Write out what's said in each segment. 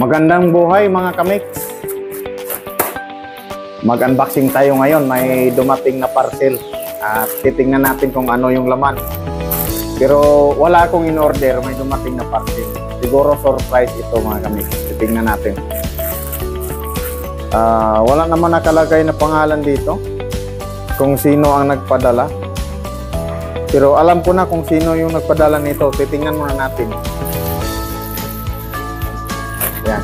Magandang buhay mga kamix. Mag-unboxing tayo ngayon. May dumating na parcel at titingnan natin kung ano yung laman. Pero wala akong in-order, may dumating na parcel. Siguro surprise ito mga kamix. Titingnan natin. Wala naman nakalagay na pangalan dito kung sino ang nagpadala. Pero alam ko na kung sino yung nagpadala nito. Titingnan muna natin. Yan.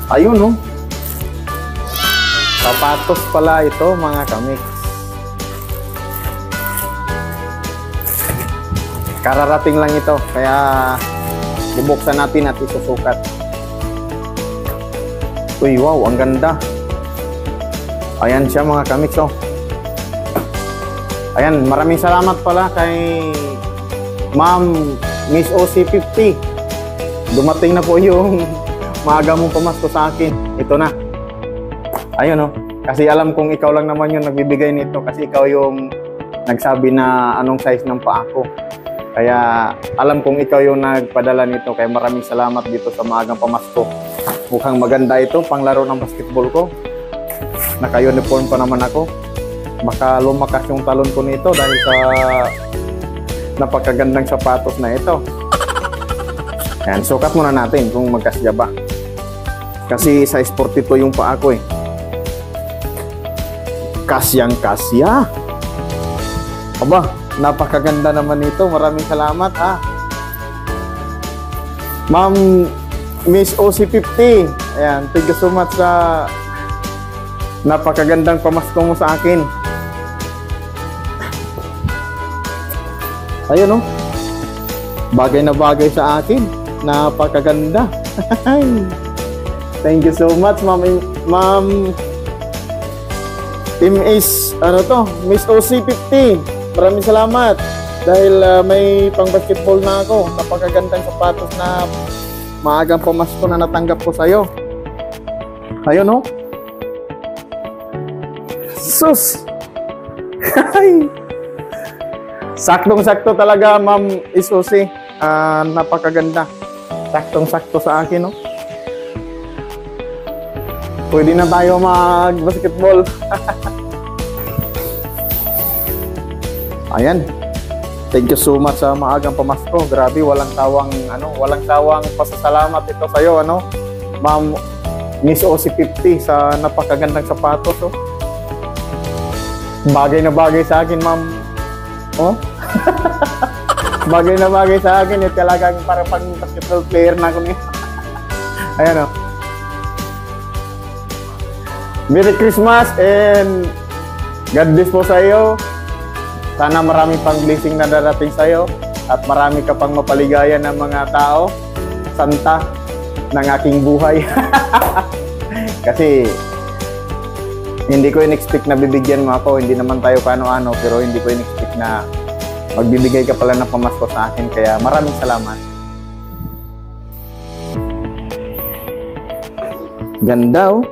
Ayun, no? Sapatos pala ito, mga kamix. Kararating lang ito, kaya bubuksan natin at isusukat. Uy, wow, ang ganda. Ayan siya, mga kamix, oh. Ayan, maraming salamat pala kay Ma'am Miss OC50. Dumating na po yung maaga mong pamasko sa akin. Ito na. Ayun, oh. Kasi alam kong ikaw lang naman yung nagbibigay nito. Kasi ikaw yung nagsabi na anong size ng paa ko. Kaya alam kong ikaw yung nagpadala nito. Kaya maraming salamat dito sa maagang pamasko. Mukhang maganda ito. Panglaro ng basketball ko. Naka-uniform pa naman ako. Baka lumakas yung talon ko nito dahil sa napakagandang sapatos na ito. Ayan, sukat muna natin kung magkasya ba. Kasi size 42 yung paa ko eh. Kasyang-kasya. Aba, napakaganda naman ito. Maraming salamat ha. Ma'am Miss OC50. Ayan, thank you so much sa napakagandang pamasko mo sa akin. Ayun, oh. Bagay na bagay sa akin. Napakaganda. Thank you so much, Ma'am Team Ace, ano to? Miss OC50. Maraming salamat. Dahil may pang basketball na ako. Napakagandang sapatos na maagang pamasko na natanggap ko sa'yo. Ayun, oh. Sus! Saktong-sakto talaga, Ma'am Isusi. Napakaganda. Saktong-sakto sa akin, no? Pwede na tayo mag-basketball. Ayan. Thank you so much sa maagang pamasko. Grabe, walang tawang pasasalamat ito sa iyo, ano? Ma'am Miss OC50 sa napakagandang sapatos, oh. Bagay na bagay sa akin, Ma'am. Oh? Bagay na bagay sa akin. Yung talagang para pang basketball player na ako niya. Ayan, oh. Merry Christmas and God bless po sa iyo. Sana marami pang blessing na darating sa iyo at marami ka pang mapaligaya ng mga tao, santa ng aking buhay. Kasi hindi ko in-expect na bibigyan mo ako. Hindi naman tayo kano-ano, pero hindi ko in-expect na magbibigay ka pala ng pamasko sa akin. Kaya maraming salamat. Ganda, oh.